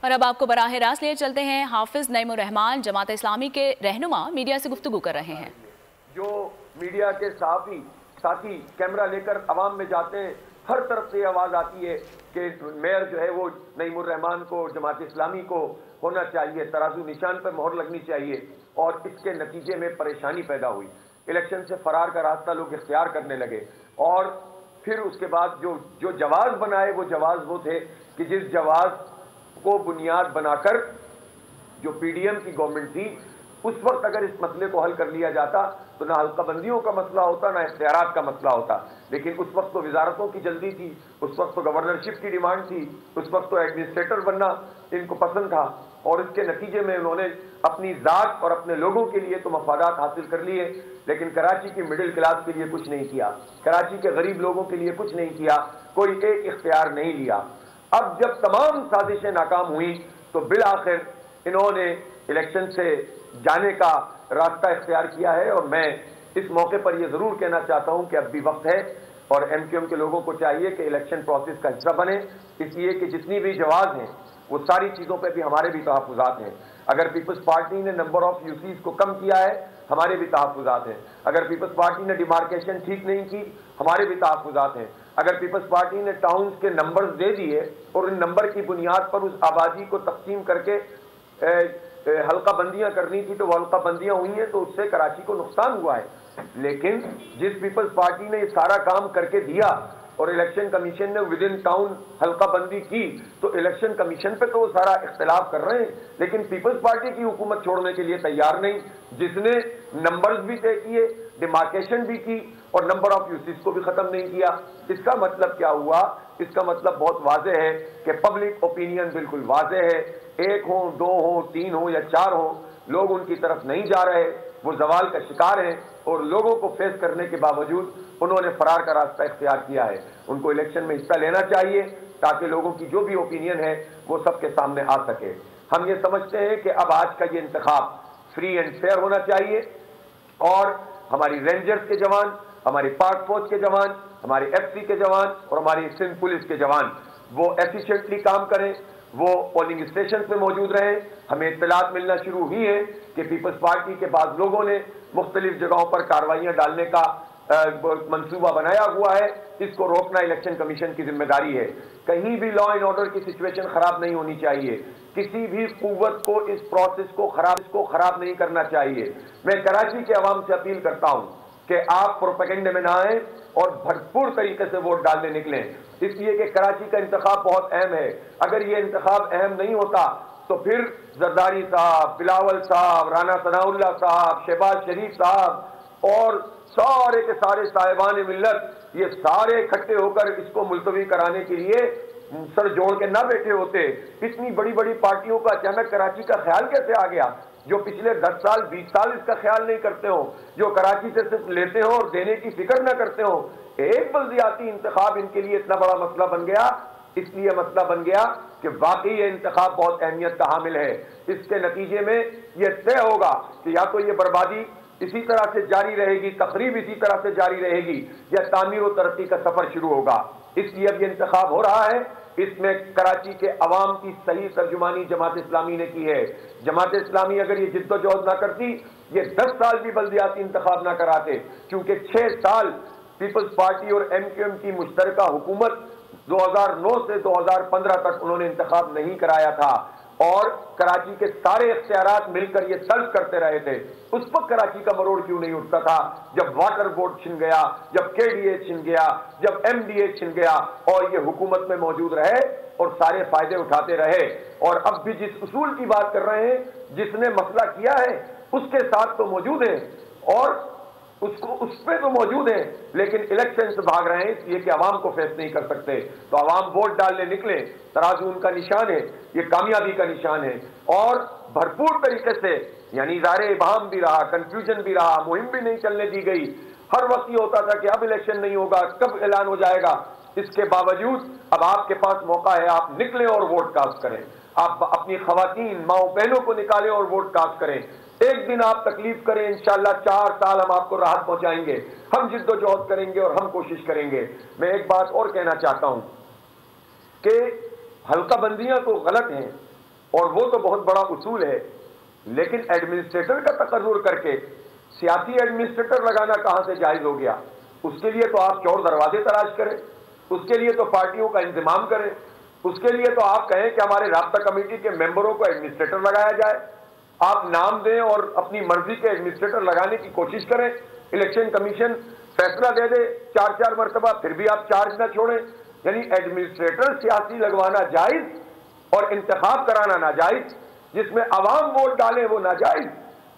और अब आपको बराह रास्त लिए चलते हैं। हाफिज नईमुर रहमान जमात इस्लामी के रहनुमा मीडिया से गुफ्तगू कर रहे हैं। जो मीडिया के साथी कैमरा लेकर अवाम में जाते हैं, हर तरफ से आवाज़ आती है कि मेयर जो है वो नईमुर रहमान को, जमात इस्लामी को होना चाहिए, तराजू निशान पर मोहर लगनी चाहिए। और इसके नतीजे में परेशानी पैदा हुई। इलेक्शन से फरार का रास्ता लोग इख्तियार करने लगे। और फिर उसके बाद जो जवाज़ बनाए वो जवाज़ वो थे कि जिस जवाज़ को बुनियाद बनाकर जो पीडीएम की गवर्नमेंट थी, उस वक्त अगर इस मसले को हल कर लिया जाता तो ना हल्का बंदियों का मसला होता, ना इख्तियारात का मसला होता। लेकिन उस वक्त तो वजारतों की जल्दी थी, उस वक्त तो गवर्नरशिप की डिमांड थी, उस वक्त तो एडमिनिस्ट्रेटर बनना इनको पसंद था। और इसके नतीजे में उन्होंने अपनी ज़ात और अपने लोगों के लिए तो मफादात हासिल कर लिए, लेकिन कराची की मिडिल क्लास के लिए कुछ नहीं किया, कराची के गरीब लोगों के लिए कुछ नहीं किया, कोई एक इख्तियार नहीं लिया। अब जब तमाम साजिशें नाकाम हुई तो बिल आखिर इन्होंने इलेक्शन से जाने का रास्ता इख्तियार किया है। और मैं इस मौके पर यह ज़रूर कहना चाहता हूं कि अब भी वक्त है और एमक्यूएम के लोगों को चाहिए कि इलेक्शन प्रोसेस का हिस्सा बने, इसलिए कि जितनी भी जवाज़ हैं वो सारी चीज़ों पर भी हमारे भी तहफ़्फ़ुज़ात हैं। अगर पीपल्स पार्टी ने नंबर ऑफ यूसीज को कम किया है, हमारे भी तहफ़्फ़ुज़ात हैं। अगर पीपल्स पार्टी ने डिमार्केशन ठीक नहीं की, हमारे भी तहफ़्फ़ुज़ात हैं। अगर पीपल्स पार्टी ने टाउन्स के नंबर्स दे दिए और इन नंबर की बुनियाद पर उस आबादी को तकसीम करके हल्का बंदियां करनी थी तो वो हल्का बंदियां हुई हैं, तो उससे कराची को नुकसान हुआ है। लेकिन जिस पीपल्स पार्टी ने ये सारा काम करके दिया और इलेक्शन कमीशन ने विद इन टाउन हल्का बंदी की, तो इलेक्शन कमीशन पे तो वो सारा इख्तिलाफ कर रहे हैं, लेकिन पीपल्स पार्टी की हुकूमत छोड़ने के लिए तैयार नहीं, जिसने नंबर्स भी तय किए, डिमार्केशन भी की और नंबर ऑफ यूसीज को भी खत्म नहीं किया। इसका मतलब क्या हुआ? इसका मतलब बहुत वाज़ेह है कि पब्लिक ओपिनियन बिल्कुल वाज़ेह है। एक हो, दो हो, तीन हो या चार हो, लोग उनकी तरफ नहीं जा रहे, वो जवाल का शिकार हैं और लोगों को फेस करने के बावजूद उन्होंने फरार का रास्ता इख्तियार किया है। उनको इलेक्शन में हिस्सा लेना चाहिए ताकि लोगों की जो भी ओपिनियन है वो सबके सामने आ सके। हम ये समझते हैं कि अब आज का ये इंतखाब फ्री एंड फेयर होना चाहिए और हमारी रेंजर्स के जवान, हमारी पाक फौज के जवान, हमारी एफसी के जवान और हमारी सिंध पुलिस के जवान वो एफिशिएंटली काम करें, वो पोलिंग स्टेशन पे मौजूद रहें। हमें इत्तलात मिलना शुरू हुई है कि पीपल्स पार्टी के बाद लोगों ने मुख्तलिफ जगहों पर कार्रवाइयाँ डालने का मंसूबा बनाया हुआ है। इसको रोकना इलेक्शन कमीशन की जिम्मेदारी है। कहीं भी लॉ एंड ऑर्डर की सिचुएशन खराब नहीं होनी चाहिए, किसी भी कुव्वत को इस प्रोसेस को खराब नहीं करना चाहिए। मैं कराची के अवाम से अपील करता हूँ कि आप प्रोपेगेंडे में ना आए और भरपूर तरीके से वोट डालने निकलें, इसलिए कि कराची का इंतखाब बहुत अहम है। अगर ये इंतखाब अहम नहीं होता तो फिर जरदारी साहब, बिलावल साहब, राना सनाउल्लाह साहब, शहबाज शरीफ साहब और सारे के सारे साहिबान मिल्लत ये सारे इकट्ठे होकर इसको मुलतवी कराने के लिए सर जोड़ के ना बैठे होते। इतनी बड़ी बड़ी पार्टियों का अचानक कराची का ख्याल कैसे आ गया, जो पिछले 10 साल 20 साल इसका ख्याल नहीं करते हो, जो कराची से सिर्फ लेते हो और देने की फिक्र ना करते हो। एक बल्दियाती इंतखाब इनके लिए इतना बड़ा मसला बन गया, इसलिए मसला बन गया कि वाकई ये इंतखाब बहुत अहमियत का हामिल है। इसके नतीजे में यह तय होगा कि या तो ये बर्बादी इसी तरह से जारी रहेगी, तकरीब इसी तरह से जारी रहेगी, या तामीर और तरक्की का सफर शुरू होगा। इसलिए अब ये इंतखाब हो रहा है, इसमें कराची के अवाम की सही तर्जुमानी जमात इस्लामी ने की है। जमात इस्लामी अगर ये जिद्दोजहद ना करती, ये 10 साल भी बल्दियाती इंतखाब ना कराते, क्योंकि 6 साल पीपल्स पार्टी और एमक्यूएम की मुश्तरका हुकूमत 2009 से 2015 तक उन्होंने इंतखाब नहीं कराया था और कराची के सारे इख्तियारात मिलकर ये तल्ब करते रहे थे। उस पर कराची का मरोड़ क्यों नहीं उठता था? जब वाटर बोर्ड छिन गया, जब केडीए छिन गया, जब एमडीए छिन गया और ये हुकूमत में मौजूद रहे और सारे फायदे उठाते रहे। और अब भी जिस उसूल की बात कर रहे हैं, जिसने मसला किया है उसके साथ तो मौजूद है और उस पे तो मौजूद है, लेकिन इलेक्शन से भाग रहे हैं इसलिए कि आवाम को फेस नहीं कर सकते। तो आवाम वोट डालने निकले, तराजू उनका निशान है, ये कामयाबी का निशान है। और भरपूर तरीके से यानी ज़ाहिर इबाहम भी रहा, कंफ्यूजन भी रहा, मुहिम भी नहीं चलने दी गई। हर वक्त ये होता था कि अब इलेक्शन नहीं होगा, कब ऐलान हो जाएगा। इसके बावजूद अब आपके पास मौका है, आप निकलें और वोट कास्ट करें। आप अपनी खवातीन माओ बहनों को निकालें और वोट कास्ट करें। एक दिन आप तकलीफ करें, इंशाअल्लाह 4 साल हम आपको राहत पहुंचाएंगे। हम जिद्दोजहद करेंगे और हम कोशिश करेंगे। मैं एक बात और कहना चाहता हूं कि हल्का बंदियां तो गलत हैं, اور وہ تو بہت بڑا اصول ہے، لیکن ایڈمنسٹریٹر کا تقرر کر کے سیاسی ایڈمنسٹریٹر لگانا کہاں سے جائز ہو گیا؟ اس کے لیے تو آپ چور دروازے تلاش کریں، اس کے لیے تو پارٹیوں کا انضمام کریں، اس کے لیے تو آپ کہیں کہ ہمارے رابطہ کمیٹی کے ممبروں کو ایڈمنسٹریٹر لگایا جائے، آپ نام دیں اور اپنی مرضی کے ایڈمنسٹریٹر لگانے کی کوشش کریں، الیکشن کمیشن فیصلہ دے دے 4 مرتبہ، پھر بھی آپ چارج نہ چھوڑیں۔ یعنی ایڈمنسٹریٹر سیاسی لگوانا جائز اور انتخاب کرانا ناجائز، جس میں عوام ووٹ ڈالیں وہ ناجائز،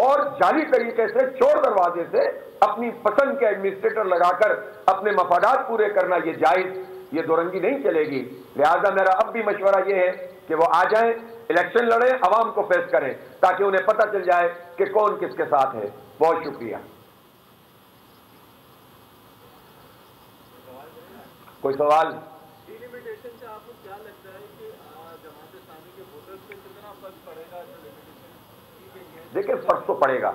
اور جعلی طریقے سے چور دروازے سے اپنی پسند کے ایڈمنسٹریٹر لگا کر اپنے مفادات پورے کرنا یہ جائز، یہ دو رنگی نہیں چلے گی۔ لہذا میرا اب بھی مشورہ یہ ہے کہ وہ آ جائیں، الیکشن لڑیں، عوام کو فیس کریں، تاکہ انہیں پتہ چل جائے کہ کون کس کے ساتھ ہے۔ بہت شکریہ۔ کوئی سوال؟ ڈیلیمیٹیشن سے آپ کو کیا لگتا ہے کہ جماعت اسلامی کے ووٹرز پہ کتنا فرق پڑے گا جو ڈیلیمیٹیشن؟ دیکھیں فرق تو پڑے گا۔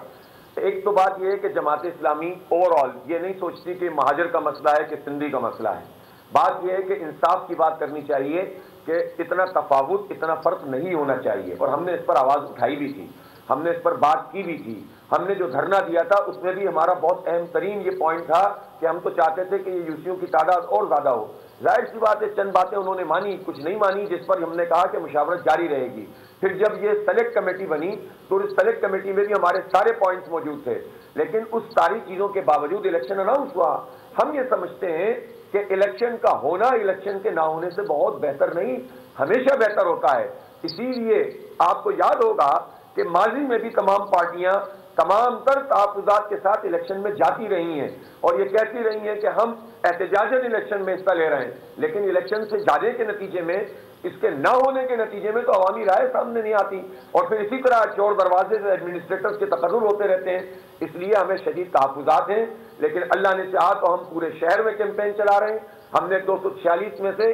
ایک تو بات یہ ہے کہ جماعت اسلامی اوور آل یہ نہیں سوچتی کہ مہاجر کا مسئلہ ہے کہ سندھی کا مسئلہ ہے۔ بات یہ ہے کہ انصاف کی بات کرنی چاہیے کہ اتنا تفاوت، اتنا فرق نہیں ہونا چاہیے، اور ہم نے اس پر آواز اٹھائی بھی تھی، ہم نے اس پر بات کی بھی تھی۔ ہم نے جو دھرنا دیا تھا اس میں بھی ہمارا بہت اہم ترین یہ پوائنٹ تھا کہ ہم تو چاہتے تھے کہ یہ یوسیوں کی تعداد اور زیادہ ہو۔ ظاہر سی بات ہے چند باتیں انہوں نے مانی، کچھ نہیں مانی، جس پر ہم نے کہا کہ مشاورت جاری رہے گی۔ پھر جب یہ سلیکٹ کمیٹی بنی تو اس سلیکٹ کمیٹی میں بھی ہمارے سارے پوائنٹس موجود تھے، لیکن اس ساری چیزوں کے باوجود الیکشن اناؤنس ہوا۔ ہم یہ سمجھتے ہیں کہ الیکشن کا ہونا الیکشن کے نہ ہونے سے بہت بہتر نہیں، ہمیشہ بہتر ہوتا ہے۔ اسی لیے آپ کو یاد ہوگا کہ ماضی میں بھی تمام پارٹیاں تمام تر تحفظات کے ساتھ الیکشن میں جاتی رہی ہیں، اور یہ کہتی رہی ہیں کہ ہم احتجاجاً الیکشن میں حصہ لے رہے ہیں، لیکن الیکشن سے جانے کے نتیجے میں، اس کے نہ ہونے کے نتیجے میں تو عوامی رائے سامنے نہیں آتی، اور پھر اسی طرح چور دروازے سے ایڈمنسٹریٹرز کے تقرر ہوتے رہتے ہیں۔ اس لیے ہمیں شدید تحفظات ہیں، لیکن اللہ نے چاہا تو ہم پورے شہر میں کیمپین چلا رہے ہیں۔ ہم نے 246 میں سے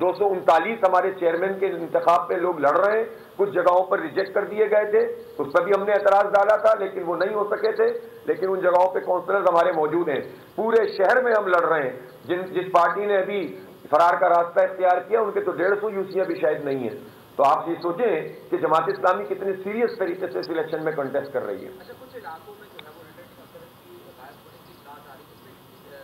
239 ہمارے چیئرمین کے انتخاب پہ لوگ لڑ رہے ہیں، کچھ جگہوں پر ریجیکٹ کر دیے گئے تھے، اس پر بھی ہم نے اعتراض ڈالا تھا لیکن وہ نہیں ہو سکے تھے، لیکن ان جگہوں پہ کونسلرز ہمارے موجود ہیں۔ پورے شہر میں ہم لڑ رہے ہیں۔ جس پارٹی نے ابھی فرار کا راستہ اختیار کیا ان کے تو 150 یوسیاں بھی شاید نہیں ہیں۔ تو آپ یہ سوچیں کہ جماعت اسلامی کتنے سیریس طریقے سے اس الیکشن میں کنٹیسٹ کر رہی ہے۔ اچھا، کچھ علاقوں میں جو ہے وہ ریٹرن مسئلے کی غائب ہونے کی اطلاعات آ رہی ہے،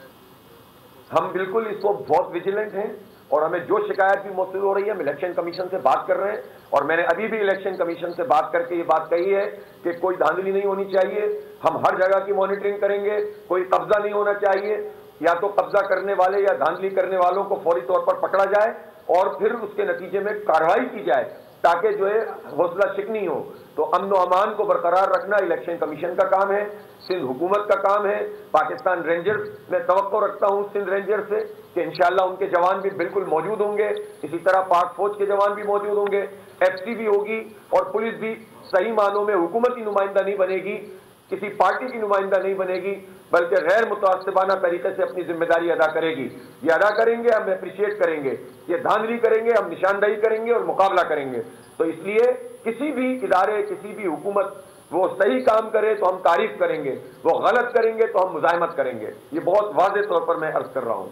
ہم بالکل اس وقت بہت ویجیلنٹ ہیں، اور ہمیں جو شکایت بھی موصول ہو رہی ہے ہم الیکشن کمیشن سے بات کر رہے ہیں، اور میں نے ابھی بھی الیکشن کمیشن سے بات کر کے یہ بات کہی ہے کہ کوئی دھاندلی نہیں ہونی چاہیے، ہم ہر جگہ کی مانیٹرنگ کریں گے، کوئی قبضہ نہیں ہونا چاہیے، یا تو قبضہ کرنے والے یا دھاندلی کرنے والوں کو فوری طور پر پکڑا جائے اور پھر اس کے نتیجے میں کارروائی کی جائے تاکہ جو ہے حوصلہ شکنی ہو۔ تو امن و امان کو برقرار رکھنا الیکشن کمیشن کا کام ہے، سندھ حکومت کا کام ہے۔ پاکستان رینجرز میں توقع رکھتا ہوں سندھ رینجر سے کہ انشاءاللہ ان کے جوان بھی بالکل موجود ہوں گے، اسی طرح پاک فوج کے جوان بھی موجود ہوں گے، ایف سی بھی ہوگی، اور پولیس بھی صحیح معنوں میں حکومتی نمائندہ نہیں بنے گی، کسی پارٹی کی نمائندہ نہیں بنے گی، بلکہ غیر متعصبانہ طریقے سے اپنی ذمہ داری ادا کرے گی۔ یہ ادا کریں گے، ہم اپریشیٹ کریں گے، یہ دھاندلی کریں گے ہم نشاندہی کریں گے اور مقابلہ کریں گے۔ تو اس لیے کسی بھی ادارے، کسی بھی حکومت وہ صحیح کام کرے تو ہم تعریف کریں گے، وہ غلط کریں گے تو ہم مزاحمت کریں گے۔ یہ بہت واضح طور پر میں عرض کر رہا ہوں۔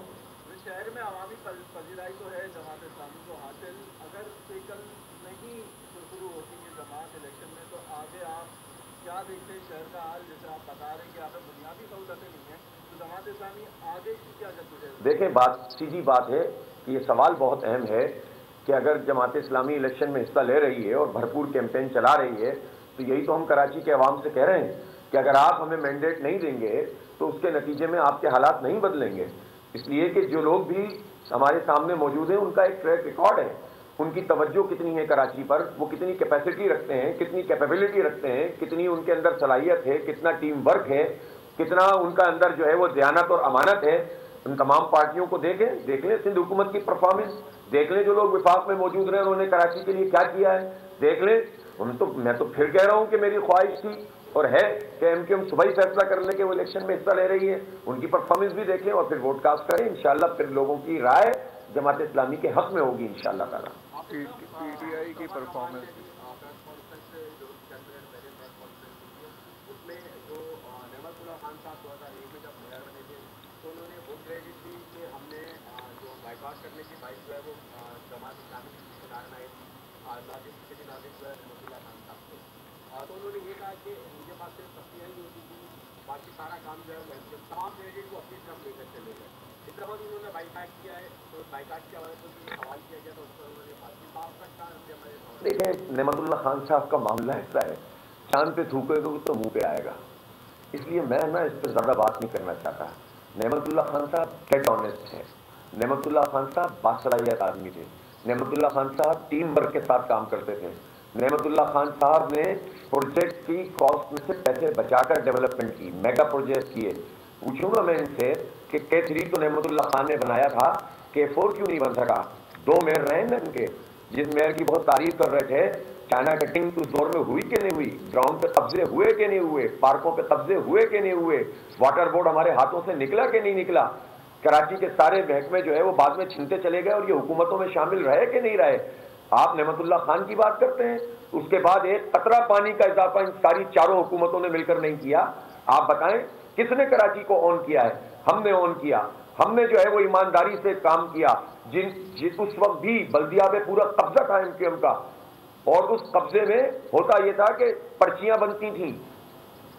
شہر میں عوامی پذیرائی تو ہے جماعت اسلامی کو حاصل، اگر فکر نہیں شروع ہوتی ہے جماعت الیکشن میں تو آگے آپ کیا دیکھتے ہیں شہر کا حال؟ جیسے آپ بتا رہے ہیں کہ اگر بنیادی سہولتیں نہیں ہیں تو جماعت اسلامی آگے کی کیا جدوجہد؟ دیکھیں بات سیدھی بات ہے کہ یہ سوال بہت اہم ہے کہ اگر جماعت اسلامی الیکشن میں حصہ لے رہی ہے اور بھرپور کیمپین چلا رہی ہے تو یہی تو ہم کراچی کے عوام سے کہہ رہے ہیں کہ اگر آپ ہمیں مینڈیٹ نہیں دیں گے تو اس کے نتیجے میں آپ کے حالات نہیں بدلیں گے۔ اس لیے کہ جو لوگ بھی ہمارے سامنے موجود ہیں ان کا ایک ٹریک ریکارڈ ہے، ان کی توجہ کتنی ہے کراچی پر، وہ کتنی کیپیسٹی رکھتے ہیں، کتنی کیپیبلٹی رکھتے ہیں، کتنی ان کے اندر صلاحیت ہے، کتنا ٹیم ورک ہے، کتنا ان کا اندر جو ہے وہ دیانت اور امانت ہے۔ ان تمام پارٹیوں کو دیکھ لیں سندھ حکومت کی پرفارمنس، دیکھ لیں جو لوگ وفاق میں موجود رہے انہوں نے کراچی کے لیے کیا کیا ہے، دیکھ لیں۔ میں تو پھر کہہ رہا ہوں کہ میری خواہش تھی اور ہے کہ ایم کیو ایم صبح ہی فیصلہ کر لیں کہ وہ الیکشن میں حصہ لے رہی ہے، ان کی پرفارمنس بھی دیکھ لیں اور پھر ووٹ کاسٹ کریں۔ انشاءاللہ پھر لوگوں کی رائے جماعت اسلامی کے حق میں ہوگی انشاءاللہ تعالیٰ۔ پی ٹی آئی کی پرفارمنس کرنے کی بائک جو ہے وہ جماعت اسلامی کی رشتے دار میں آئی تھی، नाजिक रहमतुल्लाह खान साहब को, तो उन्होंने ये कहा कि उनके पास सिर्फ सब्जियाँ ही होती थी, बाकी सारा काम जो है तमाम क्रेडिट को अपनी तरफ लेकर चले गए। इस तरह उन्होंने बाइकाट किया है, तो बाइकाट के हवाले से सवाल किया गया तो उस पर उन्होंने देखिए, नेमतुल्लाह खान साहब का मामला ऐसा है, चांद पे थूकेगा तो मुंह पे आएगा, इसलिए मैं ना इस पर ज़्यादा बात नहीं करना चाहता। नेमतुल्लाह खान साहब डेड ऑनेस्ट है, नेमतुल्लाह खान साहब बासलाहियत आदमी थे, नेमतुल्लाह खान साहब टीम वर्क के साथ काम करते थे, नेमतुल्लाह खान साहब ने प्रोजेक्ट की कॉस्ट में से पैसे बचाकर डेवलपमेंट की, मेगा प्रोजेक्ट किए। पूछूंगा मैं इनसे कि K3 तो नेमतुल्लाह खान ने बनाया था, K4 क्यों नहीं बन सका? 2 मेयर रहे ना इनके, जिस मेयर की बहुत तारीफ कर रहे थे, चाइना कटिंग उस दौर में हुई कि नहीं हुई, ग्राउंड पे कब्जे हुए कि नहीं हुए, पार्कों पे कब्जे हुए कि नहीं हुए, वाटर बोर्ड हमारे हाथों से निकला कि नहीं निकला, कराची के सारे महकमे जो है वो बाद में छीनते चले गए और ये हुकूमतों में शामिल रहे कि नहीं रहे। आप नेमतुल्लाह खान की बात करते हैं, उसके बाद एक कतरा पानी का इजाफा इन सारी चारों हुकूमतों ने मिलकर नहीं किया। आप बताएं किसने कराची को ऑन किया है? हमने ऑन किया, हमने जो है वो ईमानदारी से काम किया। जिस उस वक्त भी बल्दिया पे पूरा कब्जा था MQM का, और उस कब्जे में होता ये था कि पर्चियां बनती थी,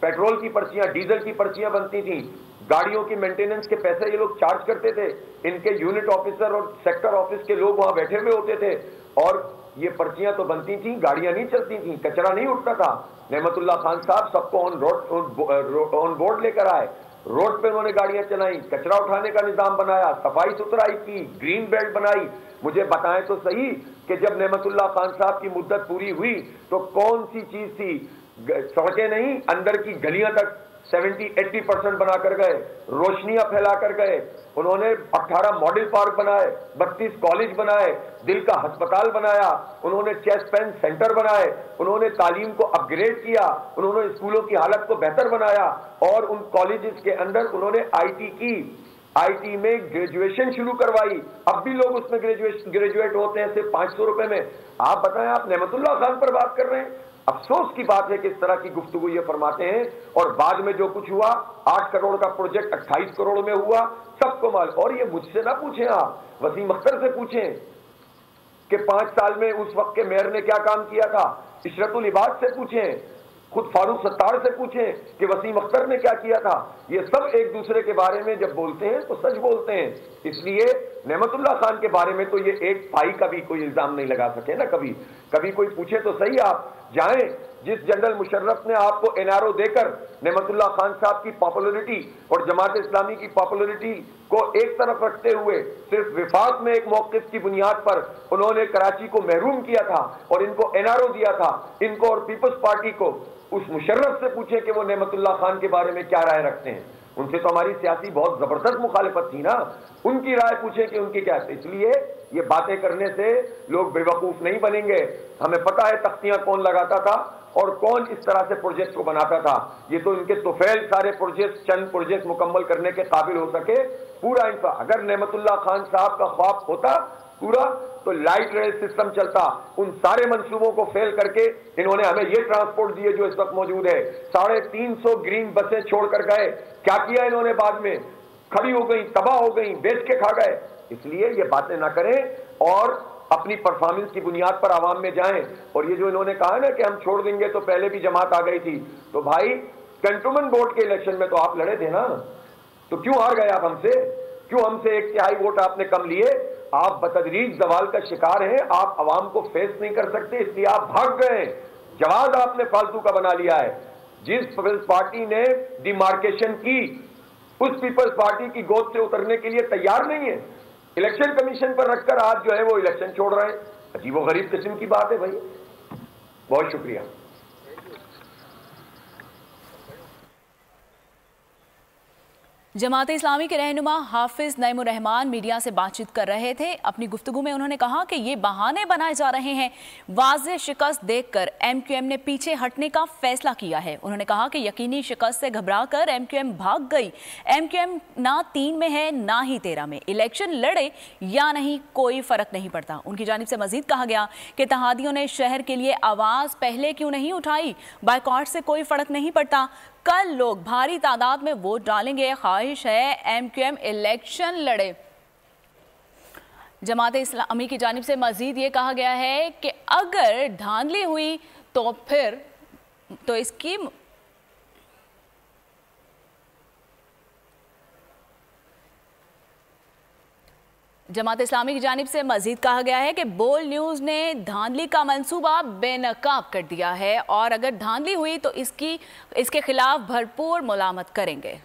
पेट्रोल की पर्चियां, डीजल की पर्चियां बनती थी, गाड़ियों की मेंटेनेंस के पैसे ये लोग चार्ज करते थे, इनके यूनिट ऑफिसर और सेक्टर ऑफिस के लोग वहां बैठे हुए होते थे, और ये पर्चियां तो बनती थी, गाड़ियां नहीं चलती थी, कचरा नहीं उठता था। नेमतुल्लाह खान साहब सबको ऑन बोर्ड लेकर आए, रोड पे उन्होंने गाड़ियां चलाई, कचरा उठाने का निजाम बनाया, सफाई सुथराई की, ग्रीन बेल्ट बनाई। मुझे बताएं तो सही कि जब नेमतुल्लाह खान साहब की मुद्दत पूरी हुई तो कौन सी चीज थी? सड़कें नहीं, अंदर की गलियां तक 70-80% बना कर गए, रोशनियां फैला कर गए, उन्होंने 18 मॉडल पार्क बनाए, 32 कॉलेज बनाए, दिल का अस्पताल बनाया, उन्होंने चेस्ट पेन सेंटर बनाए, उन्होंने तालीम को अपग्रेड किया, उन्होंने स्कूलों की हालत को बेहतर बनाया, और उन कॉलेजेस के अंदर उन्होंने IT की, IT में ग्रेजुएशन शुरू करवाई। अब भी लोग उसमें ग्रेजुएट होते हैं सिर्फ 500 रुपए में। आप बताएं, आप नेमतुल्लाह खान पर बात कर रहे हैं? अफसोस की बात है कि इस तरह की गुफ्तगू ये फरमाते हैं, और बाद में जो कुछ हुआ, 8 करोड़ का प्रोजेक्ट 28 करोड़ में हुआ, सबको मालूम। और ये मुझसे ना पूछें, आप वसीम अख्तर से पूछें कि 5 साल में उस वक्त के मेयर ने क्या काम किया था, इशरतुल इबाद से पूछें, खुद फारूक सत्तार से पूछें कि वसीम अख्तर ने क्या किया था। ये सब एक दूसरे के बारे में जब बोलते हैं तो सच बोलते हैं, इसलिए नेमतुल्लाह खान के बारे में तो ये एक पाई का भी कोई इल्जाम नहीं लगा सके ना। कभी कोई पूछे तो सही, आप जाएं, जिस जनरल मुशर्रफ ने आपको NRO देकर नेमतुल्लाह खान साहब की पॉपुलरिटी और जमात इस्लामी की पॉपुलरिटी को एक तरफ रखते हुए सिर्फ विफाक में एक मौक़िफ़ की बुनियाद पर उन्होंने कराची को महरूम किया था और इनको NRO दिया था, इनको और पीपल्स पार्टी को, उस मुशर्रफ से पूछे कि वो नेमतुल्लाह खान के बारे में क्या राय रखते हैं। उनसे तो हमारी सियासी बहुत जबरदस्त मुखालिफत थी ना, उनकी राय पूछे कि उनकी क्या है। इसलिए ये बातें करने से लोग बेवकूफ नहीं बनेंगे। हमें पता है तख्तियां कौन लगाता था और कौन इस तरह से प्रोजेक्ट को बनाता था। ये तो इनके तुफैल सारे प्रोजेक्ट, चंद प्रोजेक्ट मुकम्मल करने के काबिल हो सके। पूरा इनका अगर नेमतुल्लाह खान साहब का ख्वाब होता पूरा, तो लाइट रेल सिस्टम चलता। उन सारे मंसूबों को फेल करके इन्होंने हमें ये ट्रांसपोर्ट दिए जो इस वक्त मौजूद है। 350 ग्रीन बसें छोड़कर गए, क्या किया इन्होंने? बाद में खड़ी हो गई, तबाह हो गई, बेच के खा गए। इसलिए ये बातें ना करें और अपनी परफॉर्मेंस की बुनियाद पर आवाम में जाएं। और ये जो इन्होंने कहा ना कि हम छोड़ देंगे, तो पहले भी जमात आ गई थी, तो भाई कंटोनमेंट बोर्ड के इलेक्शन में तो आप लड़े थे ना, तो क्यों हार गए आप हमसे? क्यों हमसे 1/3 वोट आपने कम लिए? आप बतदरीज जवाल का शिकार हैं, आप अवाम को फेस नहीं कर सकते, इसलिए आप भाग गए। जवाब आपने फालतू का बना लिया है। जिस पीपल्स पार्टी ने डिमार्केशन की, उस पीपल्स पार्टी की गोद से उतरने के लिए तैयार नहीं है। इलेक्शन कमीशन पर रखकर आज जो है वो इलेक्शन छोड़ रहे हैं। अजीबोगरीब किस्म की बात है भाई। बहुत शुक्रिया। जमात इस्लामी के रहनुमा हाफिज नईमुर रहमान मीडिया से बातचीत कर रहे थे। अपनी गुफ्तगू में उन्होंने कहा कि ये बहाने बनाए जा रहे हैं। वाज़ेह शिकस्त देखकर MQM ने पीछे हटने का फैसला किया है। उन्होंने कहा कि यकीनी शिकस्त से घबराकर MQM भाग गई। MQM ना 3 में है ना ही 13 में। इलेक्शन लड़े या नहीं कोई फर्क नहीं पड़ता। उनकी जानिब से मजीद कहा गया कि इत्तेहादियों ने शहर के लिए आवाज़ पहले क्यों नहीं उठाई। बायकॉट से कोई फर्क नहीं पड़ता। कल लोग भारी तादाद में वोट डालेंगे। ख्वाहिश है MQM इलेक्शन लड़े। जमात इस्लामी की जानिब से मजीद ये कहा गया है कि अगर धांधली हुई तो फिर तो इसकी जमात इस्लामी की जानिब से मजीद कहा गया है कि बोल न्यूज़ ने धांधली का मंसूबा बेनकाब कर दिया है और अगर धांधली हुई तो इसके खिलाफ भरपूर मुलामत करेंगे।